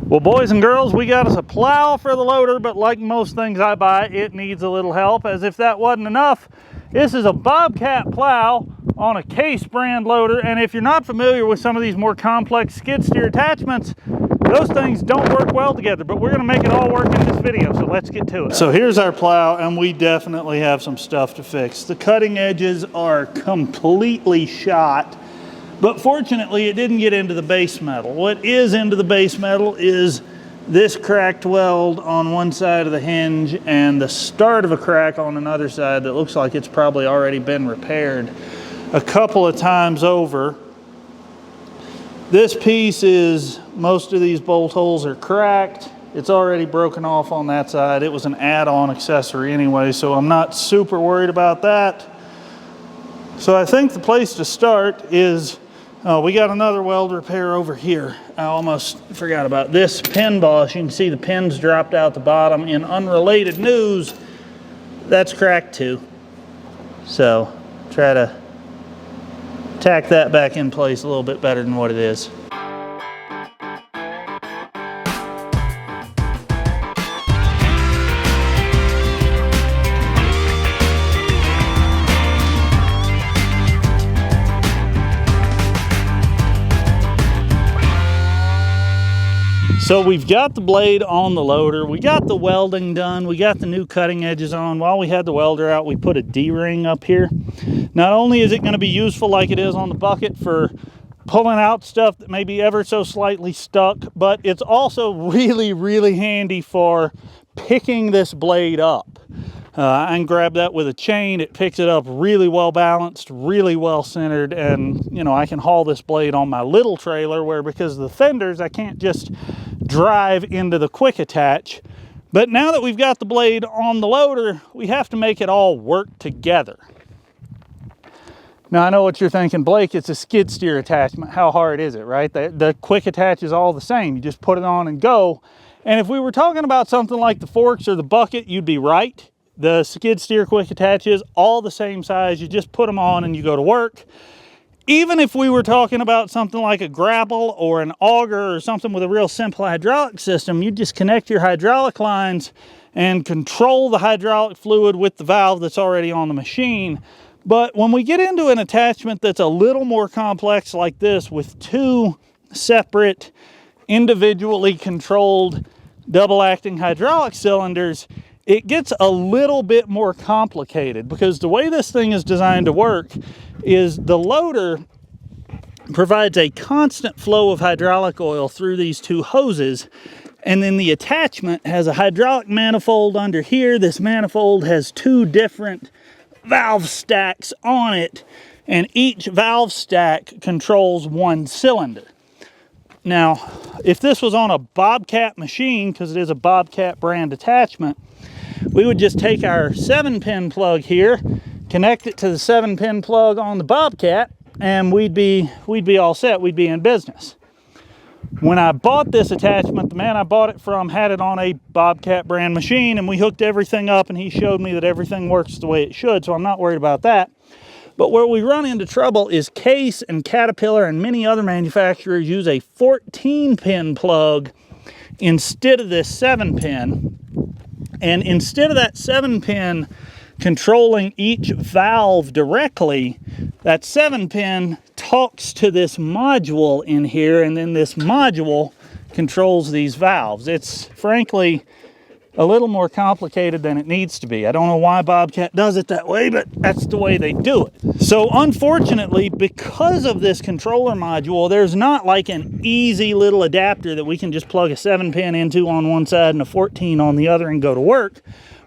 Well, boys and girls, we got us a plow for the loader, but like most things I buy, it needs a little help. As if that wasn't enough, this is a Bobcat plow on a Case brand loader, and if you're not familiar with some of these more complex skid steer attachments, those things don't work well together, but we're going to make it all work in this video, so let's get to it. So here's our plow, and we definitely have some stuff to fix. The cutting edges are completely shot, but fortunately it didn't get into the base metal. What is into the base metal is this cracked weld on one side of the hinge and the start of a crack on another side that looks like it's probably already been repaired a couple of times over. This piece is, most of these bolt holes are cracked. It's already broken off on that side. It was an add-on accessory anyway, so I'm not super worried about that. So I think the place to start is, we got another weld repair over here. I almost forgot about this pin boss. You can see the pins dropped out the bottom. In unrelated news, that's cracked too. So try to tack that back in place a little bit better than what it is. So we've got the blade on the loader, we got the welding done, we got the new cutting edges on. While we had the welder out, we put a D-ring up here. Not only is it going to be useful like it is on the bucket for pulling out stuff that may be ever so slightly stuck, but it's also really handy for picking this blade up. I can grab that with a chain. It picks it up really well balanced, really well centered, and you know, I can haul this blade on my little trailer where, because of the fenders, I can't just drive into the quick attach. But now that we've got the blade on the loader, we have to make it all work together. Now I know what you're thinking, Blake, it's a skid steer attachment. How hard is it, right? The quick attach is all the same. You just put it on and go. And if we were talking about something like the forks or the bucket, you'd be right. The skid steer quick attach is all the same size. You just put them on and you go to work. Even if we were talking about something like a grapple or an auger or something with a real simple hydraulic system, you just connect your hydraulic lines and control the hydraulic fluid with the valve that's already on the machine. But when we get into an attachment that's a little more complex like this, with two separate, individually controlled double-acting hydraulic cylinders, it gets a little bit more complicated, because the way this thing is designed to work is the loader provides a constant flow of hydraulic oil through these two hoses, and then the attachment has a hydraulic manifold under here. This manifold has two different valve stacks on it, and each valve stack controls one cylinder. Now, if this was on a Bobcat machine, because it is a Bobcat brand attachment, we would just take our 7-pin plug here, connect it to the 7-pin plug on the Bobcat, and we'd be all set. We'd be in business. When I bought this attachment, the man I bought it from had it on a Bobcat brand machine, and we hooked everything up, and he showed me that everything works the way it should, so I'm not worried about that. But where we run into trouble is Case and Caterpillar and many other manufacturers use a 14-pin plug instead of this 7-pin. And instead of that 7-pin controlling each valve directly, that 7-pin talks to this module in here, and then this module controls these valves. It's frankly a little more complicated than it needs to be. I don't know why Bobcat does it that way, but that's the way they do it. So unfortunately, because of this controller module, there's not like an easy little adapter that we can just plug a 7-pin into on one side and a 14 on the other and go to work.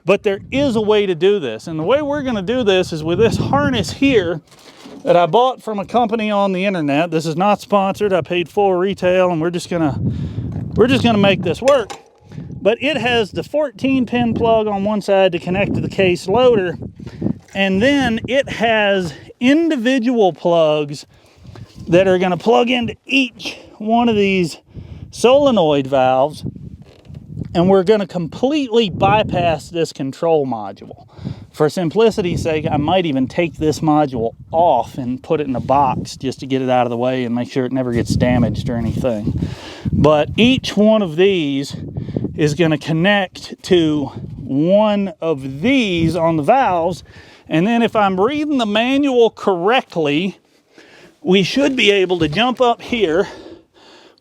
But there is a way to do this. And the way we're going to do this is with this harness here that I bought from a company on the internet. This is not sponsored. I paid full retail, and we're just gonna make this work. But it has the 14-pin plug on one side to connect to the Case loader, and then it has individual plugs that are going to plug into each one of these solenoid valves, and we're going to completely bypass this control module. For simplicity's sake, I might even take this module off and put it in a box just to get it out of the way and make sure it never gets damaged or anything. But each one of these is going to connect to one of these on the valves. And then if I'm reading the manual correctly, we should be able to jump up here.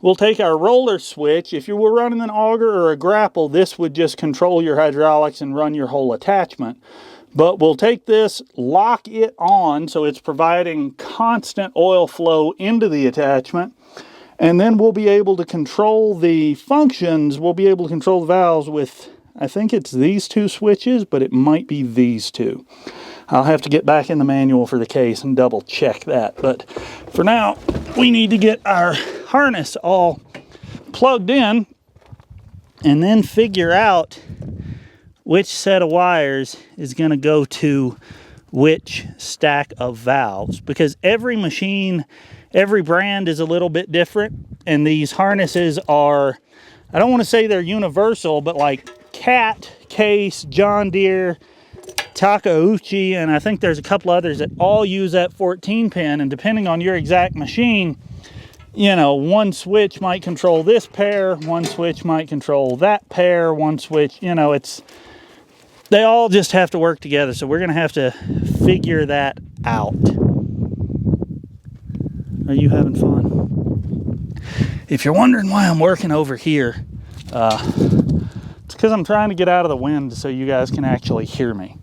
We'll take our roller switch. If you were running an auger or a grapple, this would just control your hydraulics and run your whole attachment. But we'll take this, lock it on so it's providing constant oil flow into the attachment. And then we'll be able to control the functions. We'll be able to control the valves with, I think it's these two switches, but it might be these two. I'll have to get back in the manual for the case and double check that. But for now, we need to get our harness all plugged in and then figure out which set of wires is going to go to which stack of valves. Because every machine, every brand is a little bit different, and these harnesses are, I don't want to say they're universal, but like Cat, Case, John Deere, Takeuchi, and I think there's a couple others that all use that 14 pin, and depending on your exact machine, you know, one switch might control this pair, one switch might control that pair, one switch, you know, they all just have to work together. So we're going to have to figure that out. Are you having fun? If you're wondering why I'm working over here, it's because I'm trying to get out of the wind so you guys can actually hear me.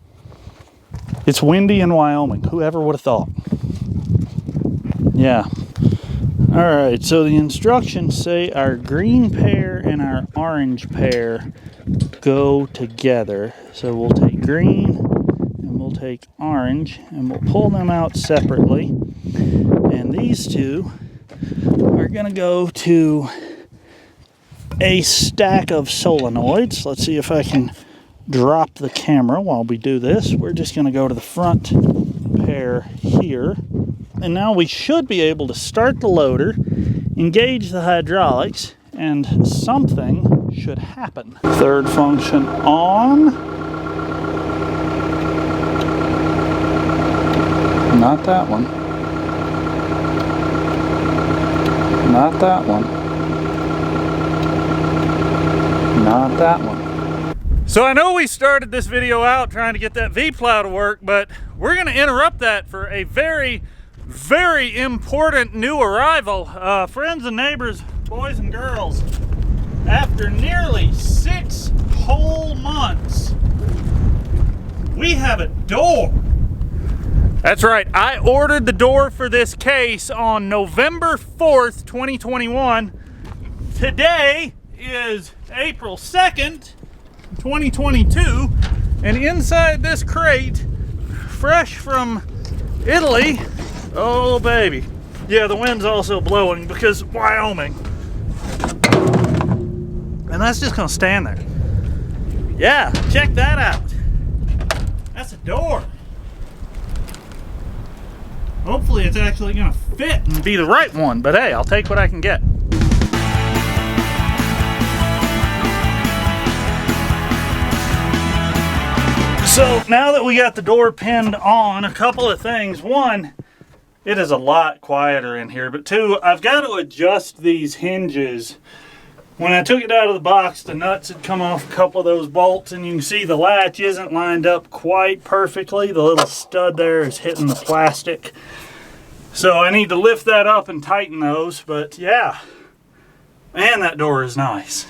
It's windy in Wyoming. Whoever would have thought? Yeah. All right, so the instructions say our green pair and our orange pair go together. So we'll take green and we'll take orange and we'll pull them out separately. And these two are going to go to a stack of solenoids. Let's see if I can drop the camera while we do this. We're just going to go to the front pair here. And now we should be able to start the loader, engage the hydraulics, and something should happen. Third function on. Not that one. Not that one. Not that one. So I know we started this video out trying to get that V-plow to work, but we're going to interrupt that for a very important new arrival. Friends and neighbors, boys and girls, after nearly 6 whole months, we have a door. That's right, I ordered the door for this case on November 4th, 2021. Today is April 2nd, 2022, and inside this crate, fresh from Italy, oh baby. Yeah, the wind's also blowing because Wyoming. And that's just gonna stand there. Yeah, check that out. That's a door. Hopefully it's actually gonna fit and be the right one, but hey, I'll take what I can get. So now that we got the door pinned on, a couple of things. One, it is a lot quieter in here, but two, I've got to adjust these hinges. When I took it out of the box, the nuts had come off a couple of those bolts, and you can see the latch isn't lined up quite perfectly. The little stud there is hitting the plastic. So I need to lift that up and tighten those, but yeah. Man, that door is nice.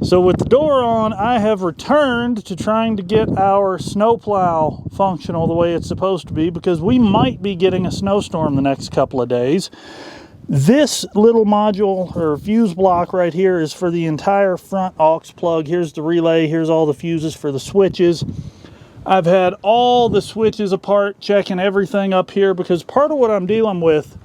So with the door on, I have returned to trying to get our snowplow functional the way it's supposed to be, because we might be getting a snowstorm the next couple of days. This little module or fuse block right here is for the entire front aux plug. Here's the relay, here's all the fuses for the switches. I've had all the switches apart, checking everything up here, because part of what I'm dealing with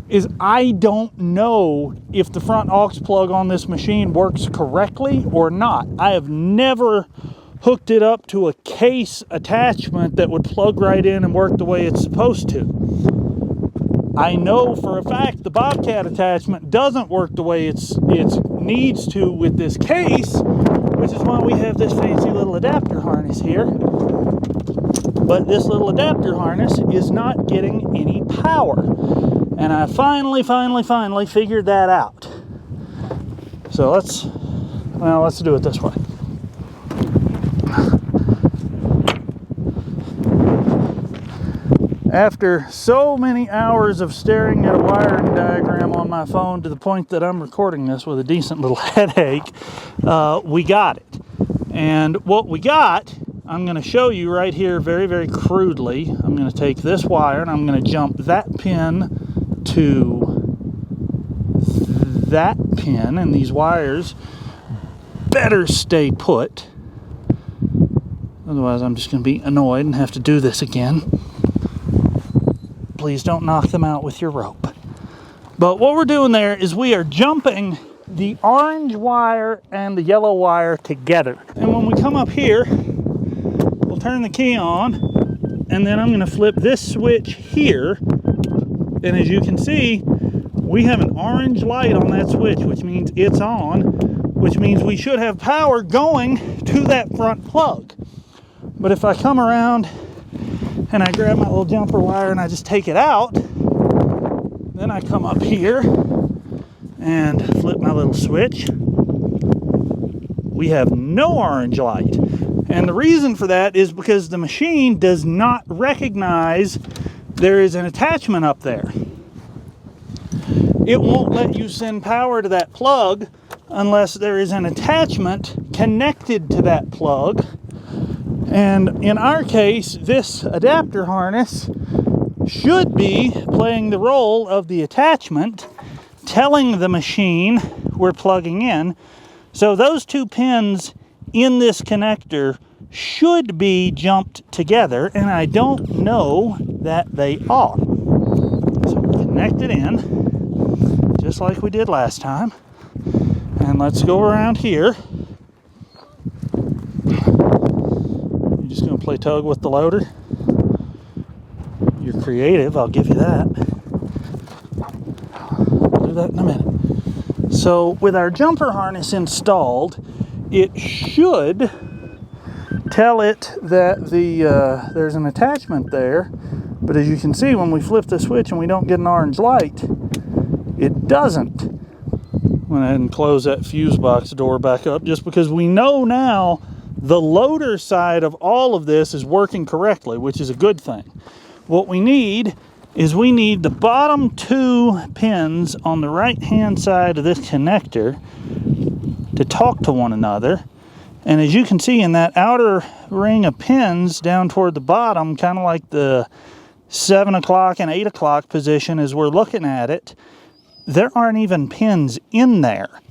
is I don't know if the front aux plug on this machine works correctly or not. I have never hooked it up to a case attachment that would plug right in and work the way it's supposed to. I know for a fact the Bobcat attachment doesn't work the way it needs to with this case, which is why we have this fancy little adapter harness here. But this little adapter harness is not getting any power. And I finally figured that out. So let's do it this way. After so many hours of staring at a wiring diagram on my phone to the point that I'm recording this with a decent little headache, we got it. And what we got, I'm going to show you right here very crudely. I'm going to take this wire and I'm going to jump that pin to that pin, and these wires better stay put. Otherwise I'm just going to be annoyed and have to do this again. Please don't knock them out with your rope. But what we're doing there is we are jumping the orange wire and the yellow wire together. And when we come up here, we'll turn the key on, and then I'm going to flip this switch here. And as you can see, we have an orange light on that switch, which means it's on, which means we should have power going to that front plug. But if I come around and I grab my little jumper wire and I just take it out, then I come up here and flip my little switch. We have no orange light. And the reason for that is because the machine does not recognize there is an attachment up there. It won't let you send power to that plug unless there is an attachment connected to that plug. And in our case, this adapter harness should be playing the role of the attachment, telling the machine we're plugging in. So those two pins in this connector should be jumped together, and I don't know that they are. So connect it in, just like we did last time. And let's go around here. You're just going to play tug with the loader. You're creative, I'll give you that. I'll do that in a minute. So with our jumper harness installed, it should tell it that there's an attachment there. But as you can see, when we flip the switch and we don't get an orange light, it doesn't. I'm going to go ahead and close that fuse box door back up, just because we know now the loader side of all of this is working correctly, which is a good thing. What we need is we need the bottom two pins on the right hand side of this connector to talk to one another. And as you can see in that outer ring of pins down toward the bottom, kind of like the 7 o'clock and 8 o'clock position as we're looking at it, there aren't even pins in there.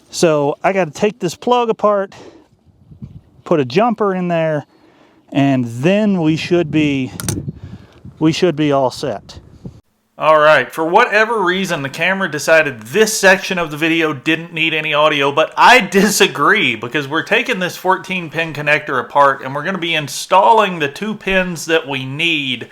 So I got to take this plug apart, put a jumper in there, and then we should be all set. All right, for whatever reason, the camera decided this section of the video didn't need any audio, but I disagree, because we're taking this 14-pin connector apart and we're going to be installing the 2 pins that we need.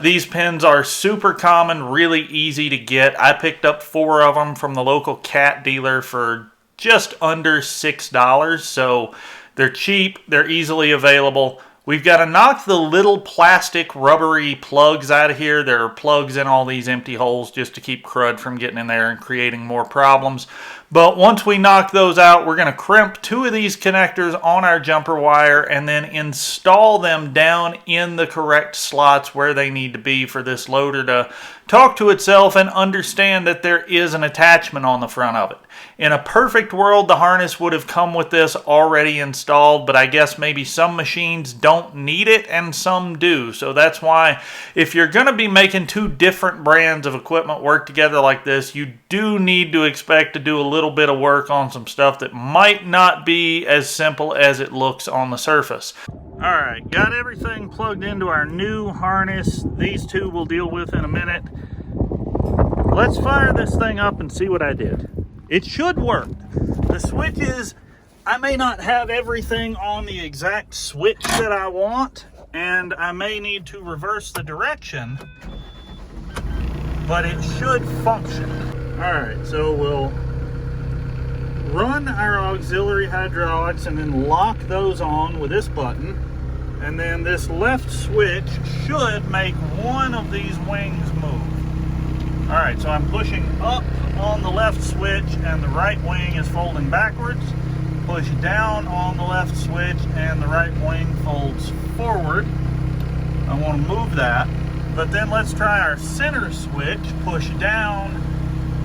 These pins are super common, really easy to get. I picked up 4 of them from the local cat dealer for just under $6, so they're cheap, they're easily available. We've got to knock the little plastic rubbery plugs out of here. There are plugs in all these empty holes just to keep crud from getting in there and creating more problems. But once we knock those out, we're going to crimp 2 of these connectors on our jumper wire and then install them down in the correct slots where they need to be for this loader to talk to itself and understand that there is an attachment on the front of it. In a perfect world, the harness would have come with this already installed, but I guess maybe some machines don't need it and some do. So that's why if you're going to be making 2 different brands of equipment work together like this, you do need to expect to do a little bit of work on some stuff that might not be as simple as it looks on the surface. Alright, got everything plugged into our new harness. These 2 we'll deal with in a minute. Let's fire this thing up and see what I did. It should work. The switches, I may not have everything on the exact switch that I want, and I may need to reverse the direction but it should function. All right, so we'll run our auxiliary hydraulics and then lock those on with this button. And then this left switch should make one of these wings move. All right, so I'm pushing up on the left switch and the right wing is folding backwards. Push down on the left switch and the right wing folds forward. I want to move that. But then let's try our center switch. Push down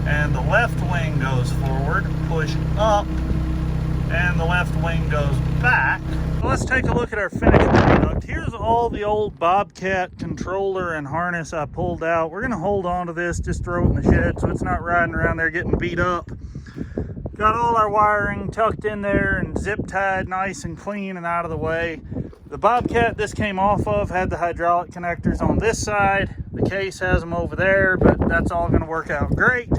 and the left wing goes forward. Push up and the left wing goes back. Let's take a look at our finished product. Here's all the old Bobcat controller and harness I pulled out. We're gonna hold on to this, just throw it in the shed so it's not riding around there getting beat up. Got all our wiring tucked in there and zip tied nice and clean and out of the way. The Bobcat this came off of had the hydraulic connectors on this side. The case has them over there, but that's all gonna work out great.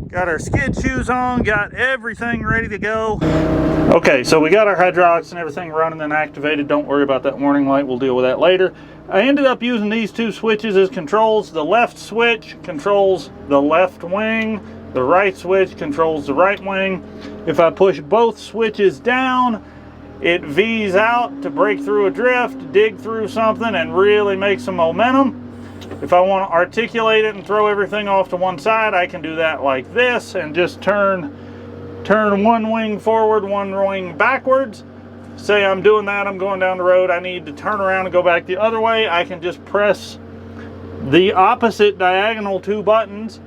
Got our skid shoes on, got everything ready to go. Okay, so we got our hydraulics and everything running and activated. Don't worry about that warning light, we'll deal with that later. I ended up using these two switches as controls. The left switch controls the left wing, the right switch controls the right wing. If I push both switches down, it V's out to break through a drift, dig through something, and really make some momentum. If I want to articulate it and throw everything off to one side, I can do that like this and just turn one wing forward, one wing backwards. Say I'm doing that, I'm going down the road, I need to turn around and go back the other way. I can just press the opposite diagonal two buttons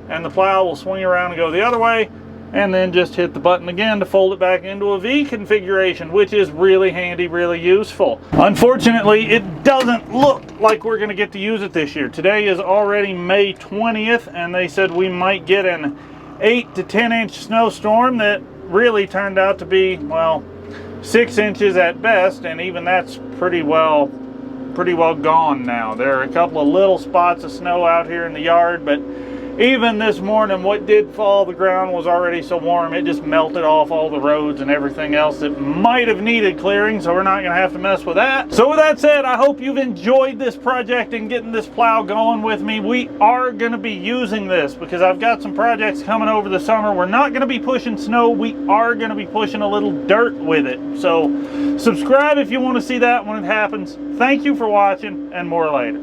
and the plow will swing around and go the other way, and then just hit the button again to fold it back into a V configuration, which is really handy, really useful. Unfortunately, it doesn't look like we're going to get to use it this year. Today is already May 20th, and they said we might get an 8 to 10 inch snowstorm that really turned out to be, well, 6 inches at best, and even that's pretty well gone now. There are a couple of little spots of snow out here in the yard, but even this morning, what did fall, the ground was already so warm, it just melted off all the roads and everything else that might have needed clearing, so we're not going to have to mess with that. So with that said, I hope you've enjoyed this project and getting this plow going with me. We are going to be using this because I've got some projects coming over the summer. We're not going to be pushing snow. We are going to be pushing a little dirt with it. So subscribe if you want to see that when it happens. Thank you for watching, and more later.